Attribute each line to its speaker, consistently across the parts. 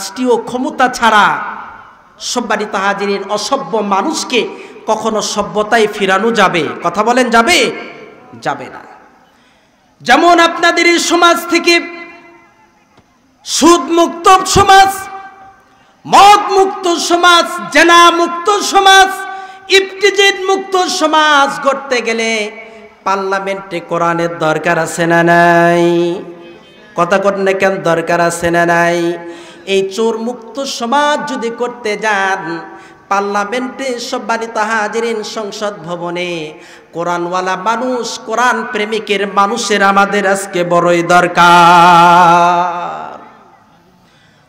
Speaker 1: রাষ্ট্রীয় ক্ষমতা ছাড়া সম্মানিত হাজিরিন অসভ্য মানুষকে কখনো সভ্যতায় ফিরানো যাবে? কথা বলেন, যাবে? যাবে না। যেমন আপনাদের এই সমাজ থেকে সুদ মুক্ত সমাজ, মদ মুক্ত সমাজ, জেনা মুক্ত সমাজ, ইফতিজিত মুক্ত সমাজ গড়তে গেলে পার্লামেন্টে কোরআনের দরকার আছে না নাই? কথা কন কেন, দরকার আছে না নাই? এই চোর মুক্ত সমাজ যদি করতে যান, পার্লামেন্টে সম্মানিত হাজিরিন সংসদ ভবনে কোরআনওয়ালা মানুষ, কোরআন প্রেমিকের মানুষের আমাদের আজকে বড়ই দরকার।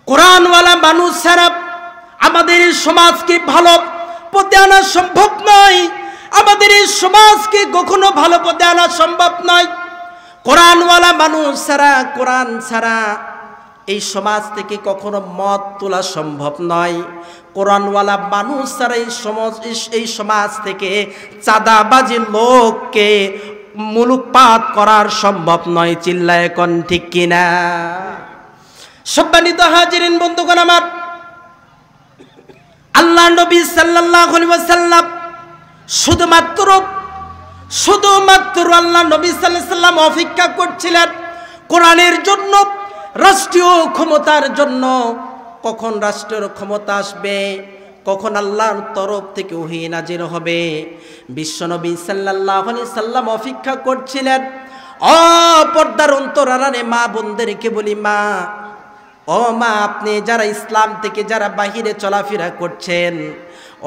Speaker 1: কোরআনওয়ালা মানুষ ছাড়া আমাদের এই সমাজকে ভালো পথে আনা সম্ভব নয়। আমাদের এই সমাজকে কখনো ভালো পথে আনা সম্ভব নয়। কোরআনওয়ালা মানুষ ছাড়া, কোরআন ছাড়া এই সমাজ থেকে কখনো মত তোলা সম্ভব নয়। কোরআনওয়ালা মানুষ ছাড়া এই সমাজ থেকে চাঁদাবাজি লোককে মুলুকপাত করার সম্ভব নয়। চিল্লায় কোন ঠিক কিনা? সম্মানিত হাজিরিন বন্ধুগণ আমার, আল্লাহ নবী সাল্লাল্লাহু আলাইহি ওয়াসাল্লাম শুধুমাত্র আল্লাহ নবী সাল্লাল্লাহু আলাইহি ওয়াসাল্লাম অপেক্ষা করছিলেন কোরআনের জন্য, রাষ্ট্রীয় ক্ষমতার জন্য। কখন রাষ্ট্রের ক্ষমতা আসবে, কখন আল্লাহর তরফ থেকে ওহী নাজিল হবে, বিশ্বনবী সাল্লাল্লাহু আলাইহি সাল্লাম অপেক্ষা করছিলেন। পর্দার অন্তরালে মা বোনদেরকে বলি, মা, ও মা, আপনি যারা ইসলাম থেকে যারা বাহিরে চলাফেরা করছেন,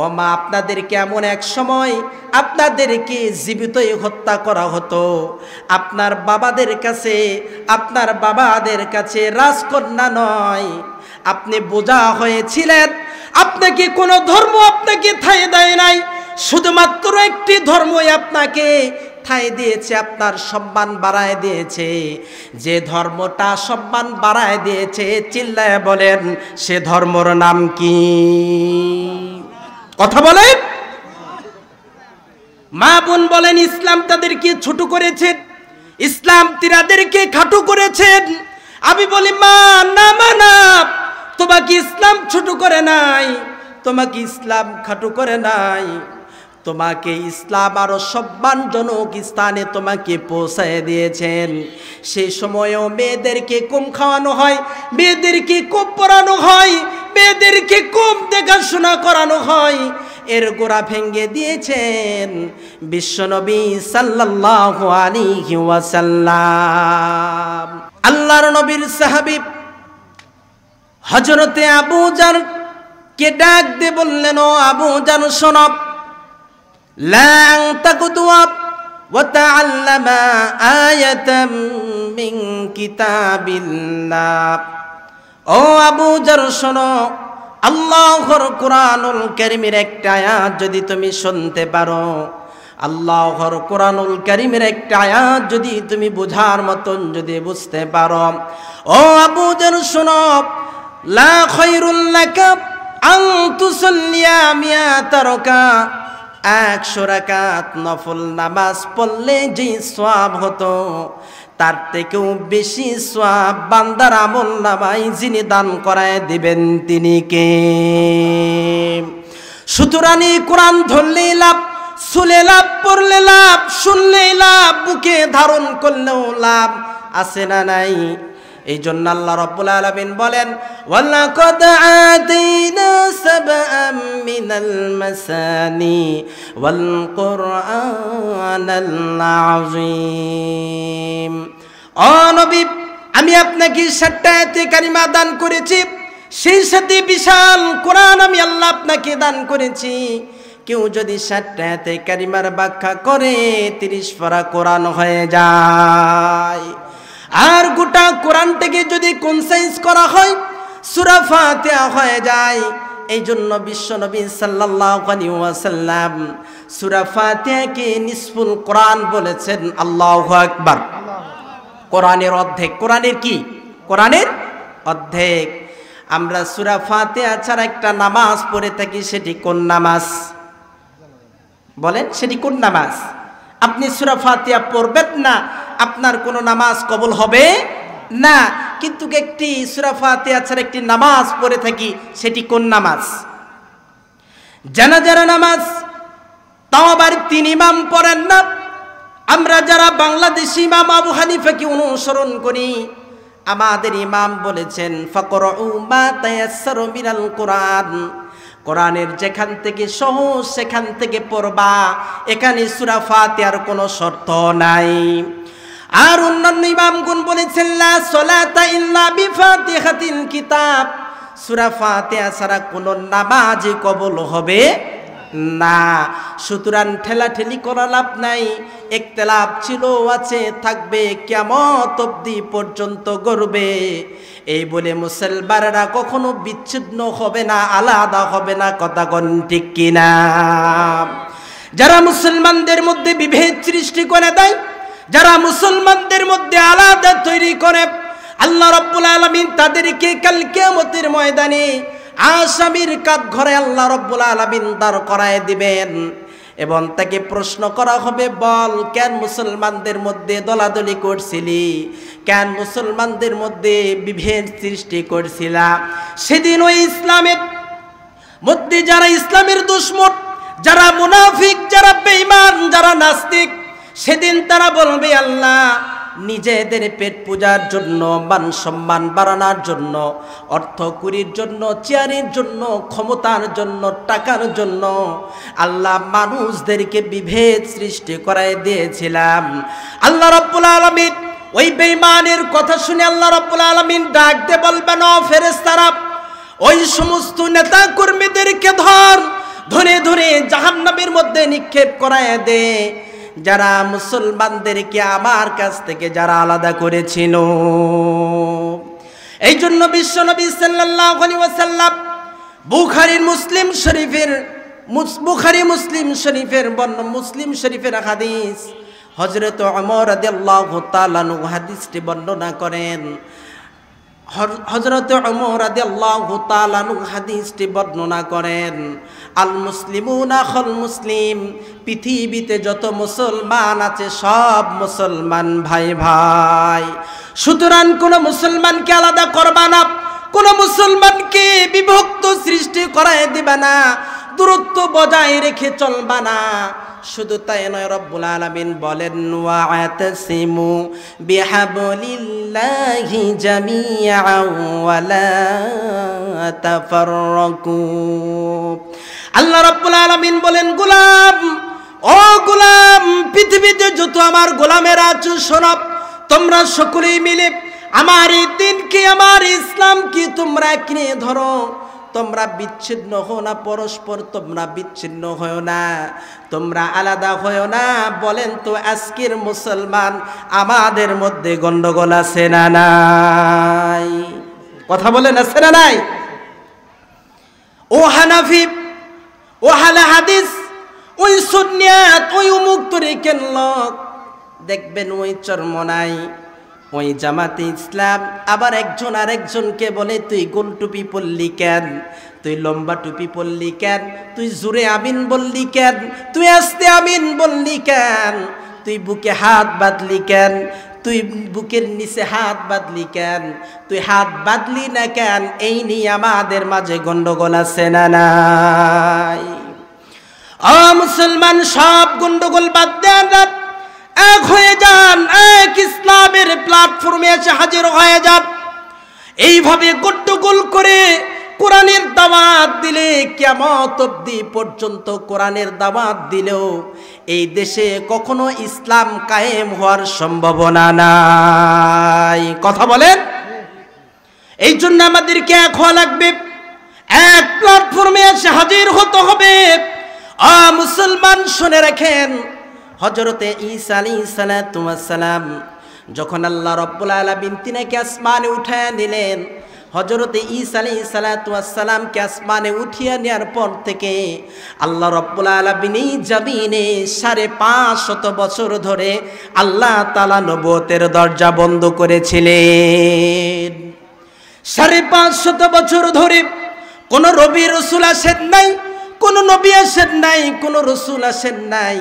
Speaker 1: ও মা, আপনাদেরকে এমন এক সময় আপনাদেরকে জীবিতই হত্যা করা হতো। আপনার বাবাদের কাছে রাজকন্যা নয়, আপনি বোঝা হয়েছিলেন। আপনাকে কোনো ধর্ম আপনাকে ঠাঁই দেয় নাই, শুধুমাত্র একটি ধর্মই আপনাকে ঠাঁই দিয়েছে, আপনার সম্মান বাড়ায় দিয়েছে। যে ধর্মটা সম্মান বাড়ায় দিয়েছে, চিল্লায় বলেন, সে ধর্মর নাম কি? কথা বলেন। মা বোন বলেন, ইসলাম তাদেরকে ছোট করেছেন, ইসলাম তিনাদেরকে খাটো করেছেন। আমি বলি, মা, না, তোমাকে ইসলাম ছোট করে নাই, তোমাকে ইসলাম খাটো করে নাই, তোমাকে ইসলাম আরো সম্মানজনক স্থানে তোমাকে পৌঁছায় দিয়েছেন। সেই সময়ও মেয়েদেরকে কম খাওয়ানো হয়, মেয়েদেরকে কম পড়ানো হয়, মেয়েদেরকে কম দেখাশোনা করানো হয়। এর গোড়া ভেঙে দিয়েছেন বিশ্বনবী সাল্লাল্লাহু আলাইহি ওয়াসাল্লাম। আল্লাহর নবীর সাহাবী হযরতে আবু জার কে ডাক দিয়ে বললেন, ও আবু জার, শোনো, লা তাকদুয়া ওয়া তাআল্লামা আয়াতাম মিন কিতাবিল্লাহ। ও আবু জার, শোনো, আল্লাহর কোরআনুল কারীমের একটা আয়াত যদি তুমি শুনতে পারো, আল্লাহর কোরআনুল কারীমের একটা আয়াত যদি তুমি বোঝার মতন যদি বুঝতে পারো, ও আবু জার, শোনো, লা খায়রুল লাকা আন তুসাল্লিয়া মিয়াতা রাকা। 100 রাকাত নফল নামাজ পড়লে যে সওয়াব হতো, তার থেকেও বেশি সওয়াব বান্দার আমলনামায় যিনি দান করায় দিবেন তিনি কে? সুতরাং কোরআন ধরলে লাভ, শুনলে লাভ, পড়লে লাভ, শুনলে লাভ, বুকে ধারণ করলেও লাভ আছে না নাই? এই জন্য আল্লাহ রাব্বুল আলামিন বলেন, ওয়ালাকাদ আতাইনা সাবআম মিনাল মাসানি ওয়াল কুরআনাল আযীম। ও নবী, আমি আপনাকে 7টা আয়াতে কারিমা দান করেছি, সেই সাথে বিশাল কোরআন আমি আল্লাহ আপনাকে দান করেছি। কেউ যদি 7টা আয়াতে কারিমার ব্যাখ্যা করে 30 পারা কোরআন হয়ে যায়। আর গোটা কোরআনটাকে যদি কনসাইজ করা হয়, সূরা ফাতিহা হয়ে যায়। এই জন্য বিশ্বনবী সাল্লাল্লাহু আলাইহি ওয়াসাল্লাম সূরা ফাতিহাকে নিসফুল কোরআন বলেছেন। আল্লাহু আকবার। কোরআনের অর্ধেক। কোরআনের কি? কোরআনের অর্ধেক। আমরা সূরা ফাতিহা ছাড়া একটা নামাজ পড়ে থাকি, সেটি কোন নামাজ? বলেন, সেটি কোন নামাজ? আপনি সূরা ফাতিহা পড়বেন না, আপনার কোনো নামাজ কবুল হবে না, কিন্তু একটি সূরা ফাতিহা ছাড়া একটি নামাজ পড়ে থাকি। সেটি কোন নামাজ? জানাজার নামাজ। তাও আবার 3 ইমাম পড়েন না। আমরা যারা বাংলাদেশি ইমাম আবু হানিফাকে অনুসরণ করি, আমাদের ইমাম বলেছেন ফাকরাউ মা তায়াসসারু মিনাল কোরআন, কোরআনের যেখান থেকে সহজ সেখান থেকে পড়বা। এখানে সূরা ফাতিহার কোনো শর্ত নাই। আর অন্যান্য ইমামগণ বলেছেন লা সালাতা ইল্লা বিফাতিহাতিল কিতাব, সূরা ফাতিহা ছাড়া কোনো নামাজ কবুল হবে না। সুতরাং ঠেলাঠেলি করা লাভ নাই। ইখতিলাফ ছিল, আছে, থাকবে, কিয়ামত অবধি পর্যন্ত গড়বে। এই বলে মুসলমানরা কখনো বিচ্ছিন্ন হবে না, আলাদা হবে না। কথা কোন ঠিক কিনা? যারা মুসলমানদের মধ্যে বিভেদ সৃষ্টি করে দেয়, যারা মুসলমানদের মধ্যে আলাদা তৈরি করে, আল্লাহ রাব্বুল আলামিন তাদেরকে কাল কিয়ামতের ময়দানে আসামির কাঠঘরে আল্লাহ রাব্বুল আলামিন দাঁড় করায় দিবেন এবং তাকে প্রশ্ন করা হবে, বল কেন মুসলমানদের মধ্যে দলাদলি করছিলি, কেন মুসলমানদের মধ্যে বিভেদ সৃষ্টি করছিলা? সেদিন ওই ইসলামের মধ্যে যারা ইসলামের দুশমন, যারা মুনাফিক, যারা বেঈমান, যারা নাস্তিক, সেদিন তারা বলবে আল্লাহ নিজেদের পেট পূজার জন্য, মান সম্মান বাড়ানোর জন্য, অর্থ কুরির জন্য, চেয়ারের জন্য, ক্ষমতার জন্য, টাকার জন্য আল্লাহ মানুষদেরকে বিভেদ সৃষ্টি করায় দিয়েছিলাম। আল্লাহ রাব্বুল আলামিন ওই বেঈমানের কথা শুনে আল্লাহ রাব্বুল আলামিন ডাকতে বলবেন, ও ফেরেশতারা, ওই সমস্ত নেতা কর্মীদেরকে ধরে ধরে জাহান্নামের মধ্যে নিক্ষেপ করায় দে, যারা মুসলমানদেরকে আমার কাছ থেকে যারা আলাদা করেছিল। এই জন্য বিশ্বনবী সাল্লাল্লাহু আলাইহি ওয়াসাল্লাম বুখারী মুসলিম শরীফের হাদিস, হযরত ওমর রাদিয়াল্লাহু তাআলা আনহু হাদিসটি বর্ণনা করেন। হযরত ওমর রাদিয়াল্লাহু তাআলা আনহু হাদিসটি বর্ণনা করেন, আল মুসলিমুনা আখাল মুসলিম, পৃথিবীতে যত মুসলমান আছে সব মুসলমান ভাই ভাই। সুতরাং কোন মুসলমানকে আলাদা করবা না, কোন মুসলমানকে বিভক্ত সৃষ্টি করায় দিবা না, দূরত্ব বজায় রেখে চলবা না। শুধু তাই নয়, রব্বুল আলামিন বলেন ওয়া'তাসিমু বিহাবলিল্লাহি জামিআন ওয়া লা তাফাররাকু। আল্লাহ রব্বুল আলামিন বলেন, গোলাম, ও গোলাম, পৃথিবীতে যত আমার গোলামেরা আছো শোনো, তোমরা সকলেই মিলে আমার এই দিনকে, আমার ইসলামকে তোমরা কিনে ধরো। তোমরা বিচ্ছিন্ন হও না, পরস্পর তোমরা বিচ্ছিন্ন হও না, তোমরা আলাদা হও না। বলেন তো আজকের মুসলমান আমাদের মধ্যে গন্ডগোল আছে না নাই? কথা বলেন, আছে না নাই? ও হানাফি, ও আহলে হাদিস, ওই সুন্নিয়াত, ওই অমুক তরিকের লোক, দেখবেন ওই চরমনাই, ওই জামাতে ইসলাম আবার একজন আরেকজনকে বলে, তুই গোল টুপি পরলি কেন, তুই লম্বা টুপি পরলি কেন, তুই জোরে আমিন বললি কেন, তুই আস্তে আমিন বললি কেন, তুই বুকে হাত বাঁধলি কেন, তুই বুকের নিচে হাত বাঁধলি কেন, তুই হাত বাঁধলি না কেন? এই নিয়ে আমাদের মাঝে গন্ডগোল আছে না নাই? ও মুসলমান, সব গন্ডগোল বাদ দেন, এক হয়ে যান, এক ইসলামের প্ল্যাটফর্মে এসে হাজির হয়ে যান। এইভাবে গন্ডগোল করে কোরআনের দাওয়াত দিলে, কিয়ামত অবধি পর্যন্ত কোরআনের দাওয়াত দিলেও এই দেশে কখনো ইসলাম কায়েম হওয়ার সম্ভাবনা নাই। কথা বলেন। এই জন্য আমাদেরকে এক হওয়া লাগবে, এক প্ল্যাটফর্মে এসে হাজির হতে হবে। মুসলমান শুনে রাখেন, হযরতে ঈসা আলাইহিস সালাতু ওয়াস সালাম যখন আল্লাহ রাব্বুল আলামিন তিনাকে আসমানে উঠায় নিলেন, হযরতে ঈসা আলাইহিস সালাতু ওয়াস সালামকে আসমানে উঠিয়ে নেওয়ার পর থেকে আল্লাহ রাব্বুল আলামিন এই জমিনে 550 বছর ধরে আল্লাহ তাআলা নবুয়তের দরজা বন্ধ করেছিলেন। 550 বছর ধরে কোন নবী রাসূল আসেন নাই, কোন নবী আসেন নাই, কোন রাসূল আসেন নাই।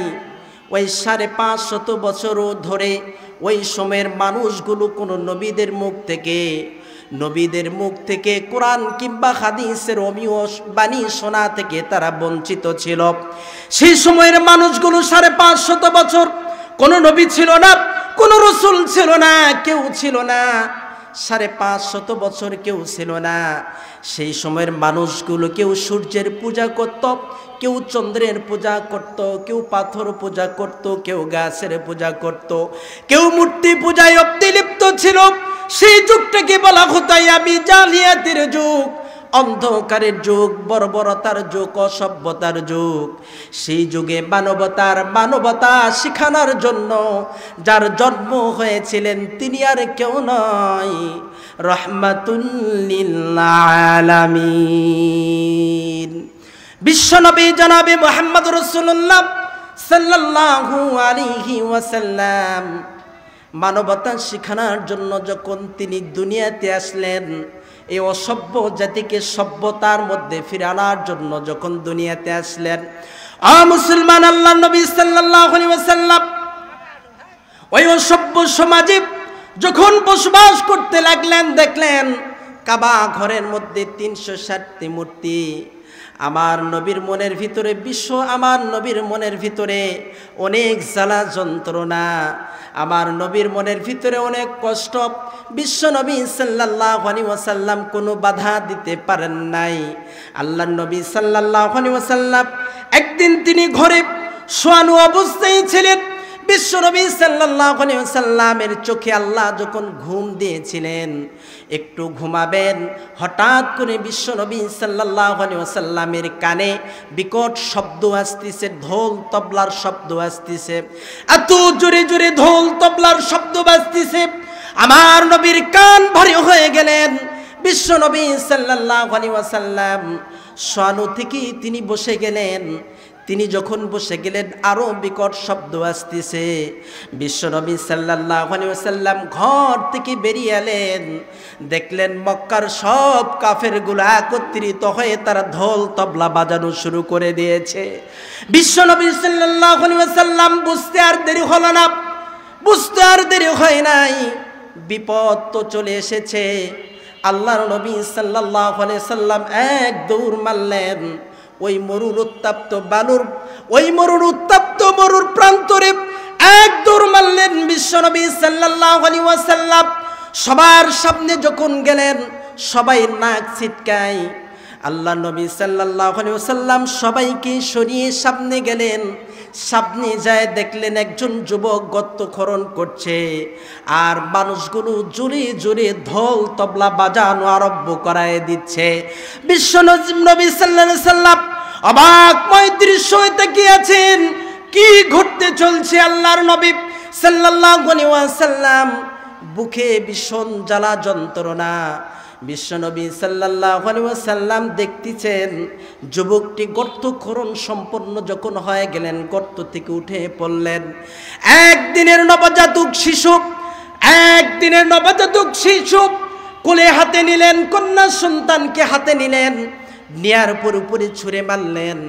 Speaker 1: ওই 550 বছরও ধরে ওই সময়ের মানুষগুলো কোনো নবীদের মুখ থেকে কোরআন কিংবা হাদিসের অমীয় বাণী শোনা থেকে তারা বঞ্চিত ছিল। সেই সময়ের মানুষগুলো 550 বছর কোনো নবী ছিল না, কোনো রাসূল ছিল না, কেউ ছিল না। 550 বছর কেউ ছিল না। সেই সময়ের মানুষগুলো কেউ সূর্যের পূজা করত, কেউ চন্দ্রের পূজা করত, কেউ পাথর পূজা করত, কেউ গাছের পূজা করত, কেউ মূর্তি পূজায় লিপ্ত ছিল। সেই যুগটাকে বলা হতো আমি জালিয়াতির যুগ, অন্ধকারের যুগ, বর্বরতার যুগ, অসভ্যতার যুগ। সেই যুগে মানবতা শিখানোর জন্য যার জন্ম হয়েছিলেন তিনি আর কেউ নয়, রাহমাতুল লিল আলামিন বিশ্বনবী জনাবে মুহাম্মদ রাসূলুল্লাহ সাল্লাল্লাহু আলাইহি ওয়াসাল্লাম। মানবতা শিখানোর জন্য যখন তিনি দুনিয়াতে আসলেন, এই অসভ্য জাতিকে সভ্যতার মধ্যে ফিরে আনার জন্য যখন দুনিয়াতে আসলেন, মুসলমান আল্লাহর নবী সাল্লাল্লাহু আলাইহি ওয়াসাল্লাম ওই অসভ্য সমাজে যখন বসবাস করতে লাগলেন, দেখলেন কাবা ঘরের মধ্যে 360টি মূর্তি। আমার নবীর মনের ভিতরে আমার নবীর মনের ভিতরে অনেক জ্বালা যন্ত্রণা, আমার নবীর মনের ভিতরে অনেক কষ্ট। বিশ্ব নবী সাল্লাল্লাহু আলাইহি ওয়াসাল্লাম কোনো বাধা দিতে পারেন নাই। আল্লাহর নবী সাল্লাল্লাহু আলাইহি ওয়াসাল্লাম একদিন তিনি ঘরে শোয়ানো অবস্থায় ছিলেন। বিশ্ব নবী সাল্লাল্লাহু আলাইহি ওয়াসাল্লামের চোখে আল্লাহ যখন ঘুম দিয়েছিলেন, একটু ঘুমাবেন, হঠাৎ করে বিশ্ব নবী সাল্লাল্লাহু আলাইহি ওয়াসাল্লামের কানে বিকট শব্দ আসতেছে, ঢোল তবলার শব্দ আসতেছে। এত জোরে জোরে ঢোল তবলার শব্দ বাজতেছে, আমার নবীর কান ভারী হয়ে গেলেন। বিশ্ব নবী সাল্লাল্লাহু আলাইহি ওয়াসাল্লাম শোয়ানো থেকে তিনি বসে গেলেন। তিনি যখন বসে গেলেন আরো বিকট শব্দ আসতেছে। বিশ্বনবী সাল্লাল্লাহু আলাইহি ওয়াসাল্লাম ঘর থেকে বেরিয়ে এলেন, দেখলেন মক্কার সব কাফেরগুলো একত্রিত হয়ে তারা ঢোল তবলা বাজানো শুরু করে দিয়েছে। বিশ্বনবী সাল্লাল্লাহু আলাইহি ওয়াসাল্লাম বুঝতে আর দেরি হয় নাই, বিপদ তো চলে এসেছে। আল্লাহর নবী সাল্লাল্লাহু আলাইহি সাল্লাম এক দৌড় মারলেন ওই মরুর উত্তপ্ত মরুর প্রান্তরে এক দৌড় মারলেন বিশ্বনবী সাল্লাল্লাহু আলাইহি ওয়াসাল্লাম। সবার সামনে যখন গেলেন সবাই নাক ছিটকায়। আল্লাহ নবী সাল্লাল্লাহু আলাইহি ওয়াসাল্লাম সবাইকে সরিয়ে সামনে গেলেন। সামনে যায় দেখলেন একজন যুবক গর্ত খনন করছে, আর মানুষগুলো জোরে জোরে ঢোল তবলা বাজানো আরম্ভ করায় দিচ্ছে। বিশ্ব নবী সাল্লাল্লাহু আলাইহি ওয়াসাল্লাম অবাকময় দৃশ্য তাকিয়ে আছেন, কি ঘটতে চলছে। আল্লাহর নবী সাল্লাল্লাহু আলাইহি ওয়াসাল্লাম বুকে ভীষণ জ্বালা যন্ত্রণা। বিশ্বনবী সাল্লাল্লাহু আলাইহি ওয়াসাল্লাম দেখতেছেন যুবকটি গর্ত খনন সম্পন্ন যখন হয়ে গেলেন, গর্ত থেকে উঠে পড়লেন। একদিনের নবজাতক শিশু কোলে হাতে নিলেন, কন্যা সন্তানকে হাতে নিলেন, নেয়ার উপরে ছুঁড়ে মারলেন,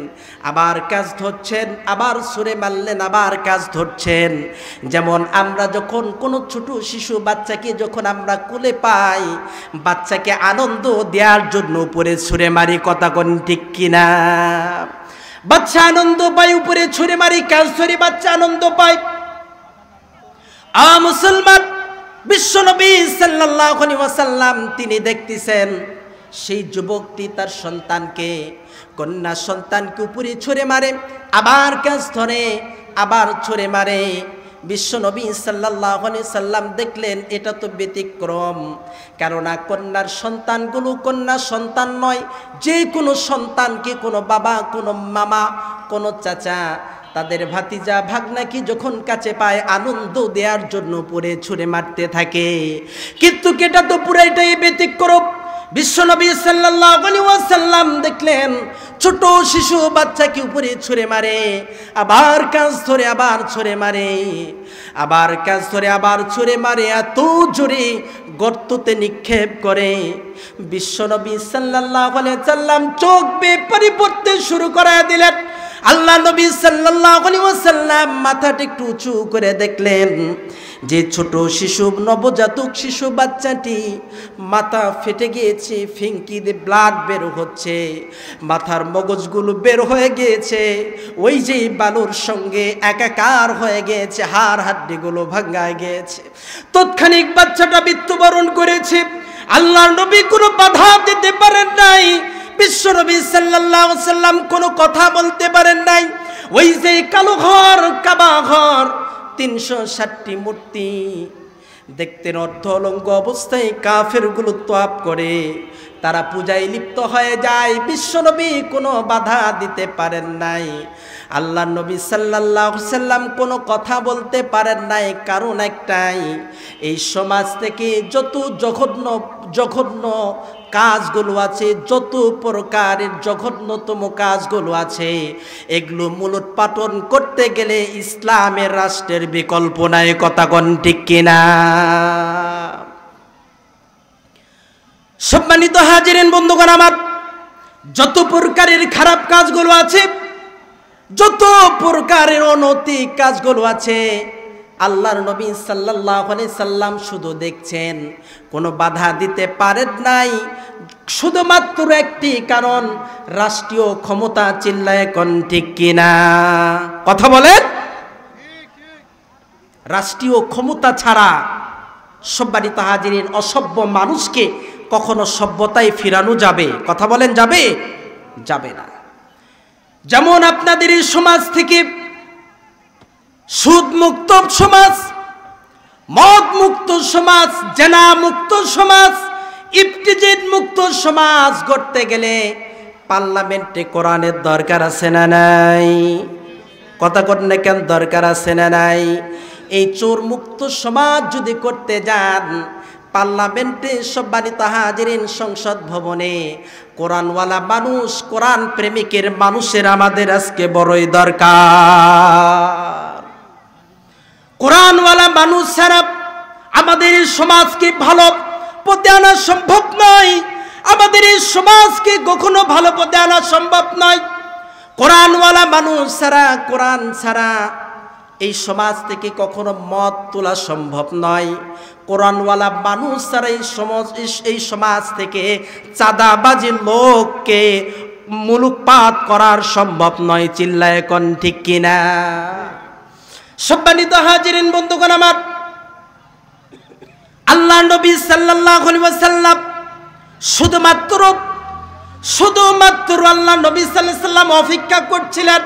Speaker 1: আবার কাজ ধরছেন, আবার ছুঁড়ে মারলেন, আবার কাজ ধরছেন। যেমন আমরা যখন কোনো ছোট শিশু বাচ্চাকে যখন আমরা কোলে পাই, বাচ্চাকে আনন্দ দেওয়ার জন্য উপরে ছুঁড়ে মারি, কথা কোন ঠিক কিনা? বাচ্চা আনন্দ পায়, উপরে ছুঁড়ে মারি, কাজ ধরে বাচ্চা আনন্দ পায়। মুসলমান বিশ্বনবী সাল্লাল্লাহু আলাইহি ওয়াসাল্লাম তিনি দেখতেছেন সেই যুবকটি তার সন্তানকে, কন্যা সন্তানকে উপরে ছুঁড়ে মারে, আবার কাজ ধরে, আবার ছুঁড়ে মারে। বিশ্বনবী সাল্লাল্লাহু আলাইহি সাল্লাম দেখলেন এটা তো ব্যতিক্রম, কেননা কন্যার সন্তানগুলো কন্যা সন্তান নয়, যে কোনো সন্তানকে কোনো বাবা, কোনো মামা, কোনো চাচা তাদের ভাতিজা ভাগনাকে যখন কাছে পায় আনন্দ দেওয়ার জন্য উপরে ছুঁড়ে মারতে থাকে। কিন্তু এটা তো পুরাইটাই ব্যতিক্রম। বিশ্বনবী সাল্লাল্লাহু আলাইহি ওয়াসাল্লাম দেখলেন ছোট শিশু বাচ্চাকে উপরে ছুঁড়ে মারে, আবার কাজ ধরে আবার ছুঁড়ে মারে, আবার কাজ ধরে আবার ছুঁড়ে মারে, এত জোরে গর্ততে নিক্ষেপ করে। বিশ্বনবী সাল্লাল্লাহু আলাইহি ওয়াসাল্লাম চোখ বেয়ে পানি পড়তে শুরু করে দিলেন। আল্লাহ নবী সাল্লাল্লাহু আলাইহি ওয়াসাল্লাম মাথাটা একটু উঁচু করে দেখলেন যে ছোট শিশু, নবজাতক শিশু বাচ্চাটি মাথা ফেটে গিয়েছে, ফিঙ্কি দিয়ে ব্লাড বের হচ্ছে, মাথার মগজগুলো বের হয়ে গিয়েছে, ওই যে বালুর সঙ্গে একাকার হয়ে গিয়েছে, হাড় হাড্ডিগুলো ভাঙায় গিয়েছে। তৎক্ষণিক বাচ্চাটা মৃত্যুবরণ করেছে। আল্লাহর নবী কোনো বাধা দিতে পারেন নাই, বিশ্বনবী সাল্লাল্লাহু আলাইহি ওয়াসাল্লাম কোনো কথা বলতে পারেন নাই। ওই যে কালো ঘর, কাবা ঘর, 360টি মূর্তি দেখতেন অর্ধলঙ্গ অবস্থায় কাফেরগুলো তোয়াব করে, তারা পূজায় লিপ্ত হয়ে যায়। বিশ্বনবী কোনো বাধা দিতে পারেন নাই। আল্লাহ নবী সাল্লাল্লাহু আলাইহি সাল্লাম কোনো কথা বলতে পারেন নাই, কারণ একটাই, এই সমাজ থেকে যত জঘন্য জঘন্য কাজগুলো আছে, যত প্রকারের জঘন্যতম কাজগুলো আছে, এগুলো মূলোৎপাটন করতে গেলে ইসলামের রাষ্ট্রের বিকল্প নাই। কথা কোন ঠিক কিনা? সম্মানিত হাজিরিন বন্ধুগণ আমার, যত প্রকারের খারাপ কাজগুলো আছে, যত প্রকারের অনৈতিক কাজগুলো আছে, আল্লাহর নবী সাল্লাল্লাহু আলাইহি সাল্লাম শুধু দেখছেন, কোনো বাধা দিতে পারেন নাই। শুধুমাত্র একটি কারণ, রাষ্ট্রীয় ক্ষমতা। চিল্লায় কোন ঠিক কিনা? কথা বলেন। রাষ্ট্রীয় ক্ষমতা ছাড়া সম্মানিত হাজিরিন অসভ্য মানুষকে কখনো সভ্যতায় ফিরানো যাবে? কথা বলেন, যাবে? যাবে না। যেমন আপনাদের এই সমাজ থেকে সুদ মুক্ত সমাজ, মদ মুক্ত সমাজ, জেনা মুক্ত সমাজ, ইফতিজিত মুক্ত সমাজ গড়তে গেলে পার্লামেন্টে কোরআনের দরকার আছে না নাই? কথা কন কেন? দরকার আছে না নাই? এই চোর মুক্ত সমাজ যদি করতে যান, পার্লামেন্টে সম্মানিত হাজিরিন সংসদ ভবনে কোরআনওয়ালা মানুষ, কোরআন প্রেমিকের মানুষের আমাদের আজকে বড়ই দরকার। কোরআনওয়ালা মানুষ ছাড়া আমাদের এই সমাজকে ভালো পথে আনা সম্ভব নয়। আমাদের এই সমাজকে কখনো ভালো পথে আনা সম্ভব নয়। কোরআনওয়ালা মানুষ ছাড়া, কোরআন ছাড়া এই সমাজ থেকে কখনো মত তোলা সম্ভব নয়। কোরআনওয়ালা মানুষ ছাড়া এই সমাজ থেকে চাঁদাবাজি লোককে মুলুকপাত করার সম্ভব নয়। চিল্লায় কোন ঠিক কিনা? সম্মানিত হাজিরিন বন্ধুগণ আমার, আল্লাহ নবী সাল্লাল্লাহু আলাইহি ওয়াসাল্লাম শুধুমাত্র আল্লাহ নবী সাল্লাল্লাহু আলাইহি ওয়াসাল্লাম অপেক্ষা করছিলেন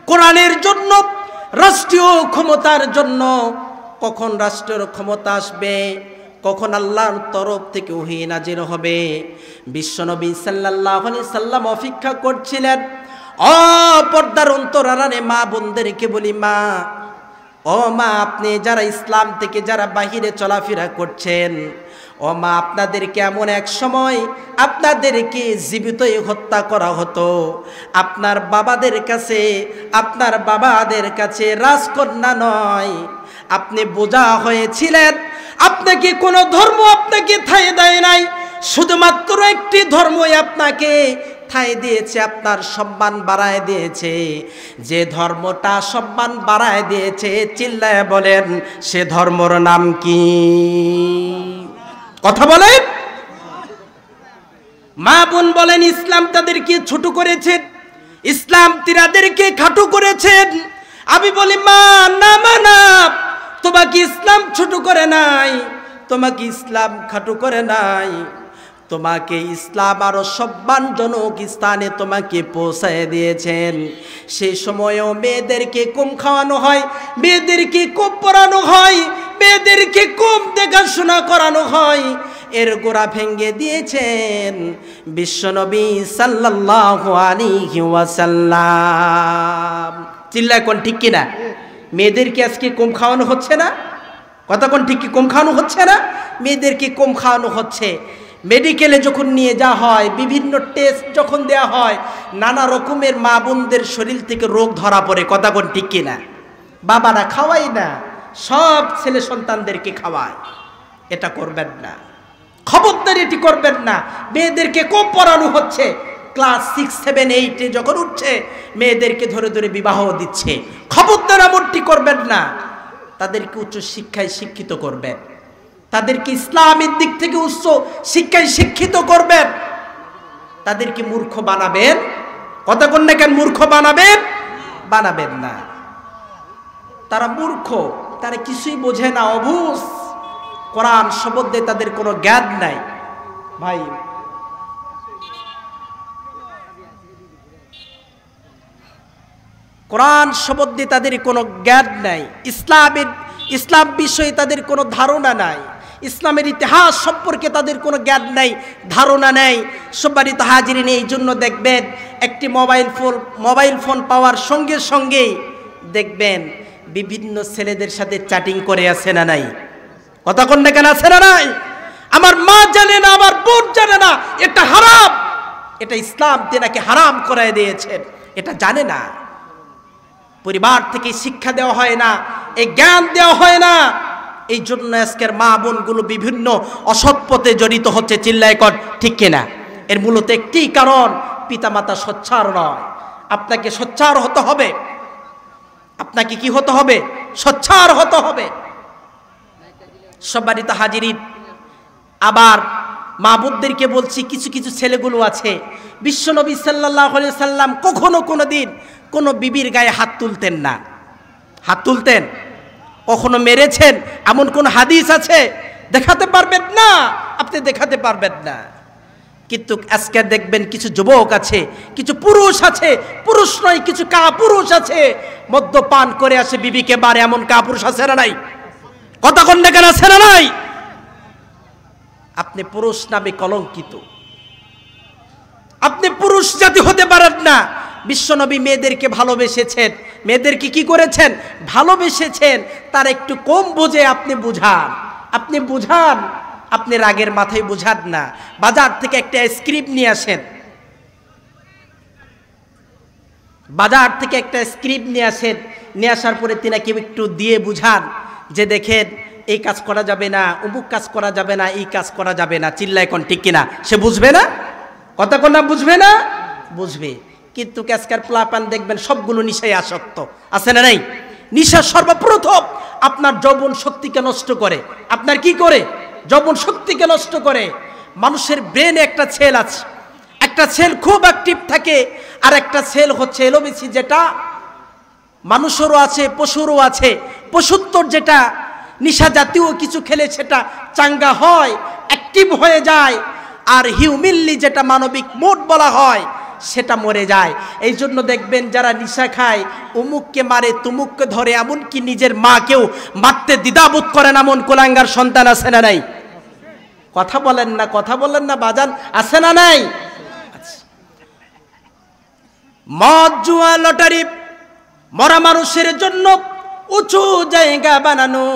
Speaker 1: কোরআনের জন্য, রাষ্ট্রীয় ক্ষমতার জন্য। কখন রাষ্ট্রের ক্ষমতা আসবে, কখন আল্লাহর তরফ থেকে ওহী নাজিল হবে, বিশ্বনবী সাল্লাল্লাহু আলাইহি সাল্লাম অপেক্ষা করছিলেন। পর্দার অন্তরালে মা বোনদেরকে বলি, মা, ও মা, আপনি যারা ইসলাম থেকে যারা বাহিরে চলাফেরা করছেন, ও মা, আপনাদেরকে এমন এক সময় আপনাদেরকে জীবিতই হত্যা করা হতো। আপনার বাবাদের কাছে রাজকন্যা নয়, আপনি বোঝা হয়েছিলেন। আপনাকে কোনো ধর্ম আপনাকে ঠাঁই দেয় নাই, শুধুমাত্র একটি ধর্মই আপনাকে ঠাঁই দিয়েছে, আপনার সম্মান বাড়ায় দিয়েছে। যে ধর্মটা সম্মান বাড়ায় দিয়েছে, চিল্লায় বলেন, সে ধর্মর নাম কি? কথা বলেন। মা বোন বলেন, ইসলাম তাদেরকে ছোট করেছেন, ইসলাম তিনাদেরকে খাটো করেছেন। আমি বলি, মা, না, তোমাকে ইসলাম ছোট করে নাই, তোমাকে ইসলাম খাটো করে নাই, তোমাকে ইসলাম আরো সম্মানজনক স্থানে তোমাকে পৌঁছায় দিয়েছেন। সেই সময়ও মেয়েদেরকে কম খাওয়ানো হয়, মেয়েদেরকে কম পড়ানো হয়, মেয়েদেরকে কম দেখাশোনা করানো হয়। এর গোড়া ভেঙে দিয়েছেন বিশ্বনবী সাল্লাল্লাহু আলাইহি ওয়াসাল্লাম। চিল্লায় কোন ঠিক কিনা? মেয়েদেরকে আজকে কম খাওয়ানো হচ্ছে না? কথা কোন ঠিক কি? কম খাওয়ানো হচ্ছে না? মেয়েদেরকে কম খাওয়ানো হচ্ছে। মেডিকেলে যখন নিয়ে যাওয়া হয়, বিভিন্ন টেস্ট যখন দেওয়া হয়, নানা রকমের মা বোনদের শরীর থেকে রোগ ধরা পড়ে। কথা কোন ঠিক কিনা? বাবারা খাওয়াই না, সব ছেলে সন্তানদেরকে খাওয়ায়। এটা করবেন না, খবরদার এটি করবেন না। মেয়েদেরকে কম পড়ানো হচ্ছে, ক্লাস 6, 7, 8 যখন উঠছে মেয়েদেরকে ধরে ধরে বিবাহ দিচ্ছে। খবরদার এমনটি করবেন না। তাদেরকে উচ্চ শিক্ষায় শিক্ষিত করবেন, তাদেরকে ইসলামের দিক থেকে উচ্চ শিক্ষায় শিক্ষিত করবেন। তাদেরকে মূর্খ বানাবেন, কথা কোন না কেন, মূর্খ বানাবেন না। তারা মূর্খ, তারা কিছুই বোঝে না, অবুঝ। কোরআন সম্বন্ধে তাদের কোনো জ্ঞান নাই। ভাই কোরআন সম্বন্ধে তাদের কোনো জ্ঞান নাই, ইসলাম বিষয়ে তাদের কোনো ধারণা নাই, ইসলামের ইতিহাস সম্পর্কে তাদের কোনো জ্ঞান নাই, ধারণা নেই। সম্মানিত হাজিরিন, এই জন্য দেখবেন একটি মোবাইল ফোন পাওয়ার সঙ্গে সঙ্গেই দেখবেন বিভিন্ন ছেলেদের সাথে চ্যাটিং করে আছে না নাই? কথা কোন না কেন, আছে না নাই? আমার মা জানে না, আমার বোন জানে না এটা হারাম, এটা ইসলাম তেনাকে হারাম করে দিয়েছেন, এটা জানে না। পরিবার থেকে শিক্ষা দেওয়া হয় না, এই জ্ঞান দেওয়া হয় না। এই জন্য আজকের মা বোনগুলো বিভিন্ন অসৎ পথে জড়িত হচ্ছে। চিল্লায় কর ঠিক কিনা? এর মূলত একটি কারণ, পিতামাতা সোচ্চার নয়। আপনাকে সোচ্চার হতে হবে, আপনাকে কি হতে হবে? সোচ্চার হতে হবে। সম্মানিত হাজিরিন, আবার মা বোনদেরকে বলছি, কিছু কিছু ছেলেগুলো আছে, বিশ্বনবী সাল্লাল্লাহু আলাইহি সাল্লাম কখনো কোনোদিন কোনো বিবির গায়ে হাত তুলতেন না। হাত তুলতেন? কখনো মেরেছেন এমন কোন হাদিস আছে? দেখাতে পারবেন না, আপনি দেখাতে পারবেন না। কিন্তু আজকে দেখবেন কিছু যুবক আছে, কিছু পুরুষ আছে, পুরুষ নয় কিছু কাপুরুষ আছে, মদ্যপান করে আসে বিবিকে মারে, এমন কাপুরুষ আছে না নাই? কথা কোন না কেন, আছে না নাই? আপনি পুরুষ নামে কলঙ্কিত, আপনি পুরুষ জাতি হতে পারেন না। বিশ্বনবী মেয়েদেরকে ভালোবেসেছেন, মেয়েদেরকে কি করেছেন? ভালোবেসেছেন। তার একটু কম বোঝে, আপনি বুঝান, আপনি বুঝান। আপনি রাগের মাথায় বুঝান না। বাজার থেকে একটা আইসক্রিম নিয়ে আসেন, বাজার থেকে একটা আইসক্রিম নিয়ে আসেন, নিয়ে আসার পরে তিনাকে একটু দিয়ে বুঝান যে দেখেন এই কাজ করা যাবে না, অমুক কাজ করা যাবে না, এই কাজ করা যাবে না। চিল্লায় কোন ঠিক কিনা? সে বুঝবে না? কথা কোন না, বুঝবে না? বুঝবে। কিন্তু আজকের পোলাপান দেখবেন সবগুলো নিশায় আসক্ত, আছে না নাই? নিশা সর্বপ্রথম আপনার যৌবন শক্তিকে নষ্ট করে। আপনার কি করে? যৌবন শক্তিকে নষ্ট করে। মানুষের ব্রেনে একটা সেল আছে, একটা সেল খুব অ্যাক্টিভ থাকে, আর একটা সেল হচ্ছে এলোমেসি, যেটা মানুষেরও আছে পশুরও আছে। পশুত্তর যেটা নিশা জাতীয় কিছু খেলে সেটা চাঙ্গা হয়, অ্যাক্টিভ হয়ে যায়। আর হিউম্যানলি যেটা মানবিক মোড বলা হয় সেটা মরে যায়। এই জন্য দেখবেন যারা নিশা খায়, অমুককে মারে, তুমুককে ধরে, এমনকি নিজের মাকেও মারতে দ্বিধাবোধ করেন এমন কোলাঙ্গার সন্তান আছে না নাই? কথা বলেন না, কথা বলেন না বাজান, আছে না নাই? মদ, জুয়া, লটারি মরা মানুষের জন্য উঁচু জায়গা বানানো,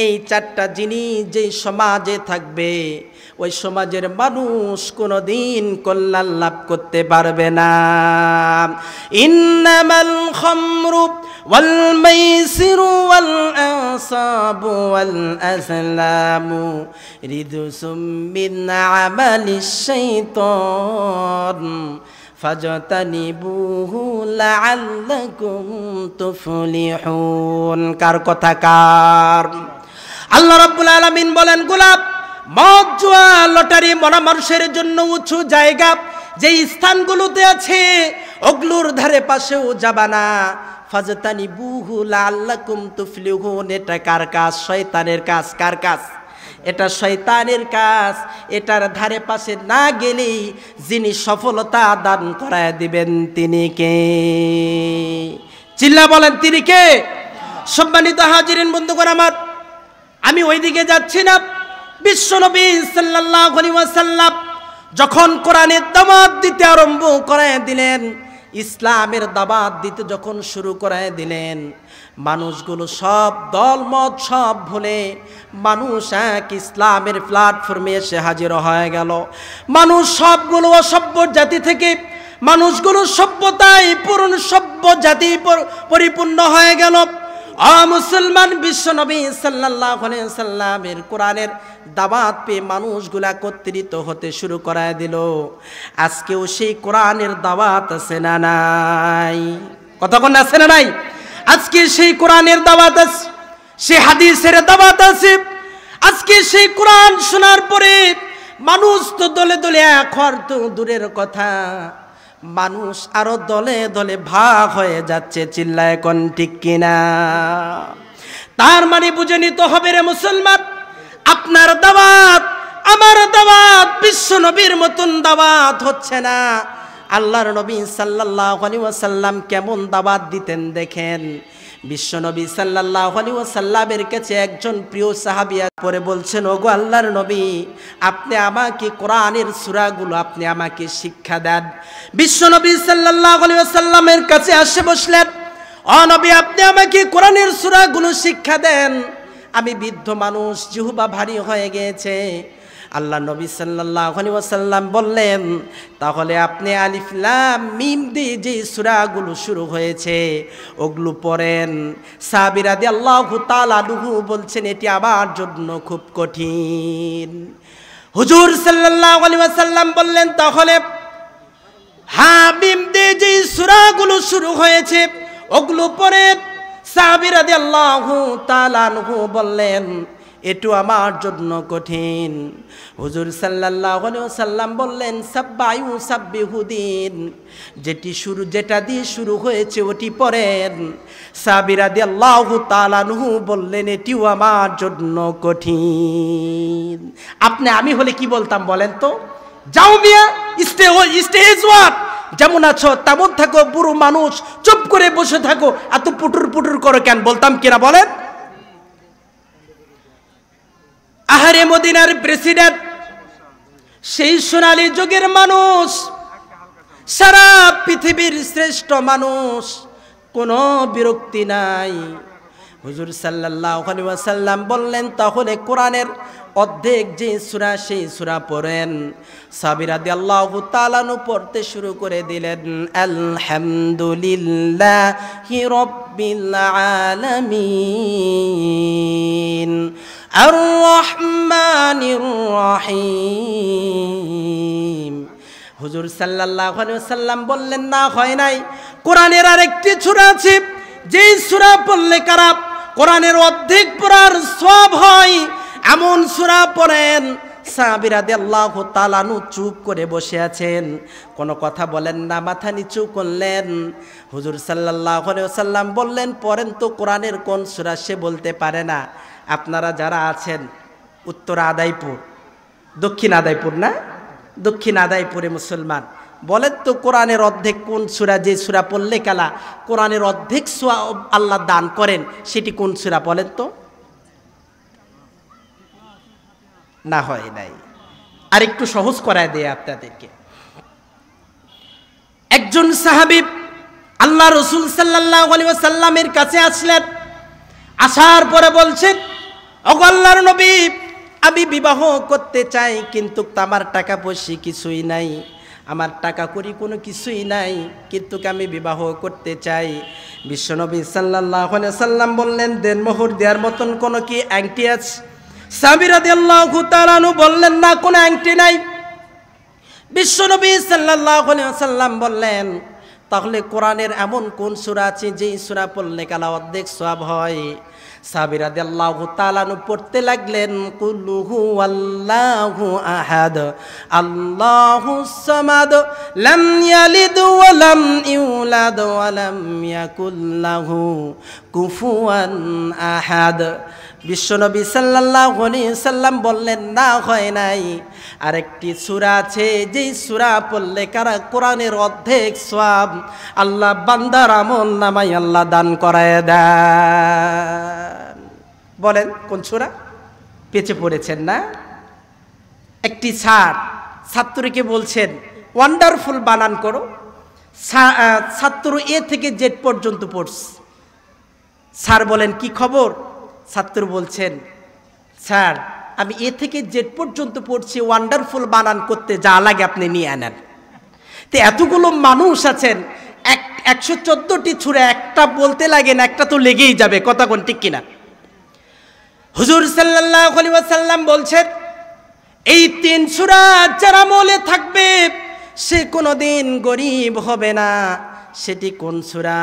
Speaker 1: এই চারটা জিনিস যে সমাজে থাকবে ওই সমাজের মানুষ কোনোদিন কল্যাণ লাভ করতে পারবে না। ইন্নামাল খামরু ওয়াল মাইসিরু ওয়াল আনসাবু ওয়াল আজলামু রিজসুম মিন আমালিশ শাইতান ফাজতানিবুহু লাআল্লাকুম তুফলিহুন। কার কথা? কার? আল্লাহ রাব্বুল আলামিন বলেন, গোলাপ, মদ, জুয়া, লটারি মরা মানুষের জন্য উঁচু জায়গা যে স্থানগুলোতে আছে ওগুলোর ধারে পাশেও যাবা না। ফাজতানিবুহু লাআল্লাকুম তুফলিহুন। এটা কার কাজ? শয়তানের কাজ। কার কাজ? এটা শয়তানের কাজ। এটার ধারে পাশে না গেলেই যিনি সফলতা দান করায় দিবেন তিনি কে? চিল্লা বলেন, তিনি কে? সম্মানিত হাজিরিন বন্ধুগণ আমার, আমি ওইদিকে যাচ্ছি না। বিশ্বনবী সাল্লাল্লাহু আলাইহি ওয়াসাল্লাম যখন কোরআনের দাওয়াত দিতে আরম্ভ করায় দিলেন, ইসলামের দাওয়াত দিতে যখন শুরু করায় দিলেন, মানুষগুলো সব দলমত সব ভুলে মানুষ এক ইসলামের প্ল্যাটফর্মে এসে হাজির হয়ে গেল। মানুষ সবগুলো অসভ্য জাতি থেকে মানুষগুলো সভ্যতায় পূর্ণ সভ্য জাতি পরিপূর্ণ হয়ে গেল। মুসলমান, বিশ্ব নবী সাল্লাল্লাহু আলাইহি ওয়াসাল্লামের কোরআনের দাওয়াত পেয়ে মানুষগুলা একত্রিত হতে শুরু করায় দিল। আজকেও সেই কোরআনের দাওয়াত আছে না নাই? কতক্ষণ আছে না নাই? আজকে সেই কোরআনের দাওয়াত আছে, সেই হাদিসের দাওয়াত আছে। আজকে সেই কোরআন শোনার পরে মানুষ তো দলে দলে এক হওয়ার তো দূরের কথা, মানুষ আরো দলে দলে ভাগ হয়ে যাচ্ছে। চিল্লায় কোন ঠিক কিনা? তার মানে বুঝে নিতে হবে রে মুসলমান, আপনার দাওয়াত আমার দাওয়াত বিশ্ব নবীর মতন দাওয়াত হচ্ছে না। আল্লাহর নবী সাল্লাল্লাহু আলাইহি ওয়াসাল্লাম কেমন দাওয়াত দিতেন দেখেন। বিশ্ব নবী সাল্লাল্লাহু আলাইহি ওয়াসাল্লামের কাছে একজন প্রিয় সাহাবী পরে বলছেন, ওগো আল্লাহর নবী, আপনি আমাকে কোরআনের সূরাগুলো আপনি আমাকে শিক্ষা দেন। বিশ্ব নবী সাল্লাল্লাহু আলাইহি ওয়াসাল্লামের কাছে আসে বসলেন, ও নবী আপনি আমাকে কোরআনের সূরাগুলো শিক্ষা দেন, আমি বৃদ্ধ মানুষ, জিহ্বা ভারী হয়ে গিয়েছে। আল্লাহ নবী সাল্লাল্লাহু আলাইহি ওয়াসাল্লাম বললেন, তাহলে আপনি আলিফ লাম মিম দিয়ে যে সূরাগুলো শুরু হয়েছে ওগুলো পড়েন। সাহাবী রাদিয়াল্লাহু তাআলা আনহু বলছেন, এটি আমার জন্য খুব কঠিন। হুজুর সাল্লাল্লাহু আলাইহি ওয়াসাল্লাম বললেন, তাহলে মিম দিয়ে যে সূরাগুলো শুরু হয়েছে ওগুলো পড়ে। সাহাবী রাদিয়াল্লাহু তাআলা আনহু বললেন, এটু আমার জন্য কঠিন। হুজুর সাল্লাল্লাহু আলাইহি ওয়াসাল্লাম বললেন, সাব্বায়ু সাব্বিহুদ্দিন, যেটা দিয়ে শুরু হয়েছে ওটি পড়েন। সাহাবী রাদিয়াল্লাহু তাআলা আনহু বললেন, এটিও আমার জন্য কঠিন। আপনি আমি হলে কি বলতাম বলেন তো? যাও মিয়া, স্টেজ ওয়াট, যেমন আছো তেমন থাকো, বুড়ো মানুষ চুপ করে বসে থাকো, এত পুটুর পুটুর করো কেন, বলতাম কিনা বলেন? আহারে মদিনার প্রেসিডেন্ট, সেই সোনালী যুগের মানুষ, সারা পৃথিবীর শ্রেষ্ঠ মানুষ, কোনো বিরক্তি নাই। হুজুর সাল্লাল্লাহু আলাইহি ওয়াসাল্লাম বললেন, তাহলে কোরআনের অর্ধেক যে সূরা সেই সূরা পড়েন। সাহাবী রাদিয়াল্লাহু তাআলা পড়তে শুরু করে দিলেন, আলহামদুলিল্লাহি রাব্বিল আলামিন আর রহমানির রহিম। হুজুর সাল্লাল্লাহু আলাইহি ওয়াসাল্লাম বললেন, না হয় নাই, কোরআনের আরেকটি সূরা আছে যেই সূরা পড়লে কারা কোরআনের অর্ধেক পড়ার সওয়াব হয়, এমন সূরা পড়েন। সাহাবী রাদিয়াল্লাহু তাআলা চুপ করে বসে আছেন, কোনো কথা বলেন না, মাথা নিচু করলেন। হুজুর সাল্লাল্লাহু আলাইহি ওয়াসাল্লাম বললেন, পড়েন তো কোরআনের কোন সূরা। সে বলতে পারে না। আপনারা যারা আছেন উত্তর আদাইপুর, দক্ষিণ আদাইপুর না, দক্ষিণ আদাইপুরে মুসলমান, বলেন তো কোরআনের অর্ধেক কোন সূরা, যে সূরা পড়লে কালা কোরআনের অর্ধেক সওয়াব আল্লাহ দান করেন, সেটি কোন সূরা বলেন তো? না হয় নাই। আর একটু সহজ করায় দেয় আপনাদেরকে। একজন সাহাবী আল্লাহ রাসূল সাল্লাল্লাহু আলাইহি ওয়াসাল্লামের কাছে আসলেন। আসার পরে বলছেন, ওগো আল্লাহর নবী, আমি বিবাহ করতে চাই, কিন্তু আমার টাকা পয়সা কিছুই নাই, আমার টাকা করি কোনো কিছুই নাই, কিন্তু আমি বিবাহ করতে চাই। বিশ্বনবী সাল্লাল্লাহু আলাইহি ওয়াসাল্লাম বললেন, দেনমোহর দেওয়ার মতন কোনো কি আংটি আছে? সাহাবী রাদিয়াল্লাহু তাআলা বললেন, না, কোনো আংটি নাই। বিশ্বনবী সাল্লাল্লাহু আলাইহি ওয়াসাল্লাম বললেন, তাহলে কোরআনের এমন কোন সূরা আছে যেই সূরা পড়লে কালা অর্ধেক সওয়াব হয়? সাহাবী রাদিয়াল্লাহু তাআলা পড়তে লাগলেন, কুল হুয়াল্লাহু আহাদ আল্লাহুস সামাদ লাম ইয়ালিদ ওয়া লাম ইউলাদ ওয়া লাম ইয়াকুল লাহু কুফুয়ান আহাদ। বিশ্বনবী সাল্লাল্লাহু আলাইহি সাল্লাম বললেন, না হয় নাই, আরেকটি সূরা আছে যেই সূরা পড়লে কারা কোরআনের অর্ধেক সওয়াব আল্লাহ বান্দার আমল নামায় আল্লাহ দান করায় দেন। বলেন কোন সূরা? পেছে পড়েছেন না? একটি ছাত্রকে বলছেন ওয়ান্ডারফুল বানান করো। ছাত্র এ থেকে জেড পর্যন্ত পড়ছে। স্যার বলেন, কি খবর? ছাত্র বলছেন, স্যার আমি এ থেকে জেড পর্যন্ত পড়ছি, ওয়ান্ডারফুল বানান করতে যা লাগে আপনি নিয়ে আনেন। তো এতগুলো মানুষ আছেন, 114টি সূরা একটা বলতে লাগে না, একটা তো লেগেই যাবে, কথা কোন ঠিক কিনা? হুজুর সাল্লাল্লাহু আলাইহি ওয়াসাল্লাম বলছেন এই 3 সূরা যারা আমলে থাকবে সে কোনোদিন গরিব হবে না। সেটি কোন সূরা?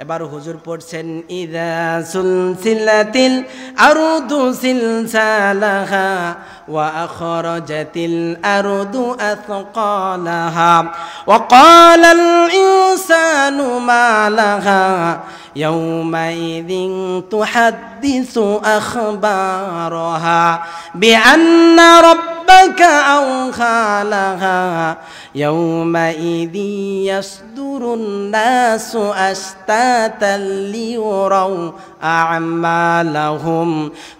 Speaker 1: এবার হুজুর পড়ছেন ইযা সুলসিলাতিল আরদু সিলসালাহা ওয়া আখরাজাতিল আরদু আথকালাহা ওয়া ক্বালাল ইনসানু মা লাহা ইয়াউমাইযিন তুহাদ্দিসু আখবারাহা বিআন্না রাব্বাকা আওহা লাহা ইয়াউমাইযিন ইয়াসদুরুন নাসু আশতাতান লিয়ুরাউ আ'মালাহুম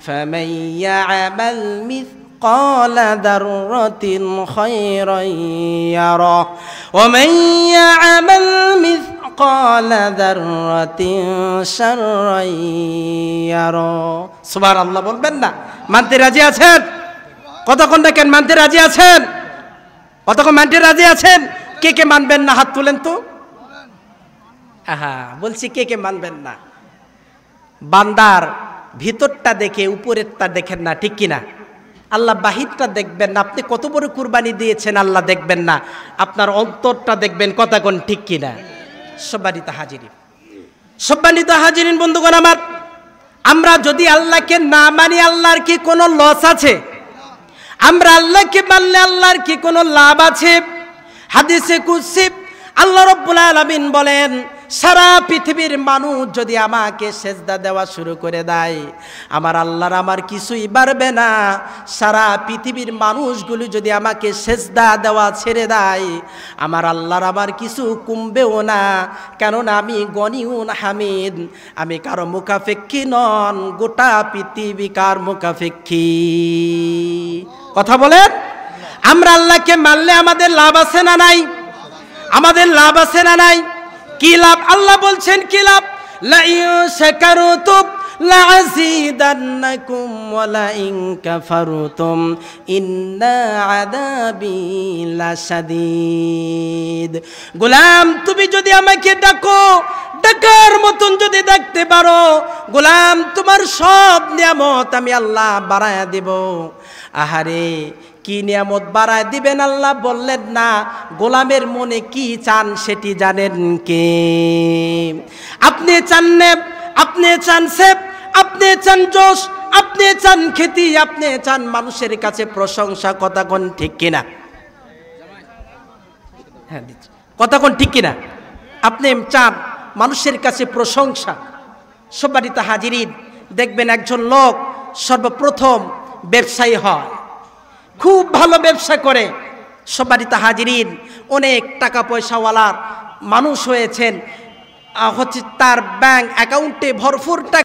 Speaker 1: ফামান ইয়া'মাল مثقال ذرة خيرا يره ومن يعمل مثقال ذرة شرا يره সুবহান আল্লাহ বলবেন না? মানতে রাজি আছেন? কতক্ষণ দেখেন মানতে রাজি আছেন? কতক্ষণ মানতে রাজি আছেন? কে কে মানবেন না হাত তুলেন তো। আহা, বলছি কে কে মানবেন না? বান্দার ভিতরটা দেখে উপরেরটা দেখেন না, ঠিক কিনা? আল্লাহ বাহিরটা দেখবেন না, আপনি কত বড় কুরবানি দিয়েছেন আল্লাহ দেখবেন না, আপনার অন্তরটা দেখবেন, কথা কোন ঠিক কিনা? সম্মানিত হাজিরিন, সম্মানিত হাজিরিন বন্ধুগণ আমার, আমরা যদি আল্লাহকে না মানি আল্লাহর কি কোনো লস আছে? আমরা আল্লাহকে মানলে আল্লাহর কি কোনো লাভ আছে? হাদিসে কুদসি আল্লাহ রাব্বুল আলামিন বলেন সারা পৃথিবীর মানুষ যদি আমাকে সেজদা দেওয়া শুরু করে দেয় আমার আল্লাহর আমার কিছুই বাড়বে না। সারা পৃথিবীর মানুষগুলো যদি আমাকে সেজদা দেওয়া ছেড়ে দেয় আমার আল্লাহর আমার কিছু কমবেও না, কেননা আমি গনিউন হামিদ, আমি কারো মুখাপেক্ষী নন, গোটা পৃথিবী কার মুখাপেক্ষী? কথা বলেন। আমরা আল্লাহকে মানলে আমাদের লাভ আছে না নাই? আমাদের লাভ আছে না নাই? কি লাভ? আল্লাহ বলছেন কি লাভ? লা ইন শাকারতুম লা আযীদান্নাকুম ওয়া লা ইন কাফারতুম ইন্না আযাবি লাশাদীদ। গোলাম তুমি যদি আমাকে ডাকো, ডাকার মতন যদি ডাকতে পারো, গোলাম তোমার সব নিয়ামত আমি আল্লাহ বাড়ায়া দেব। আহারে কি নিয়ামত বাড়ায় দিবেন আল্লাহ বললেন না, গোলামের মনে কি চান সেটি জানেন কে? আপনি চান নেব, আপনি চান সেব, আপনি চান জোশ, আপনি চান খ্যাতি, আপনি চান মানুষের কাছে প্রশংসা, কথা কোন ঠিক কিনা? হ্যাঁ, কথা কোন ঠিক কিনা? আপনি চান মানুষের কাছে প্রশংসা। সম্মানিত হাজিরিন, দেখবেন একজন লোক সর্বপ্রথম ব্যবসায়ী হয়, খুব ভালো ব্যবসা করে। সম্মানিত হাজিরিন, অনেক টাকা পয়সাওয়ালার মানুষ হয়েছেন, হচ্ছে তার ব্যাংক অ্যাকাউন্টে ভরপুর টাকা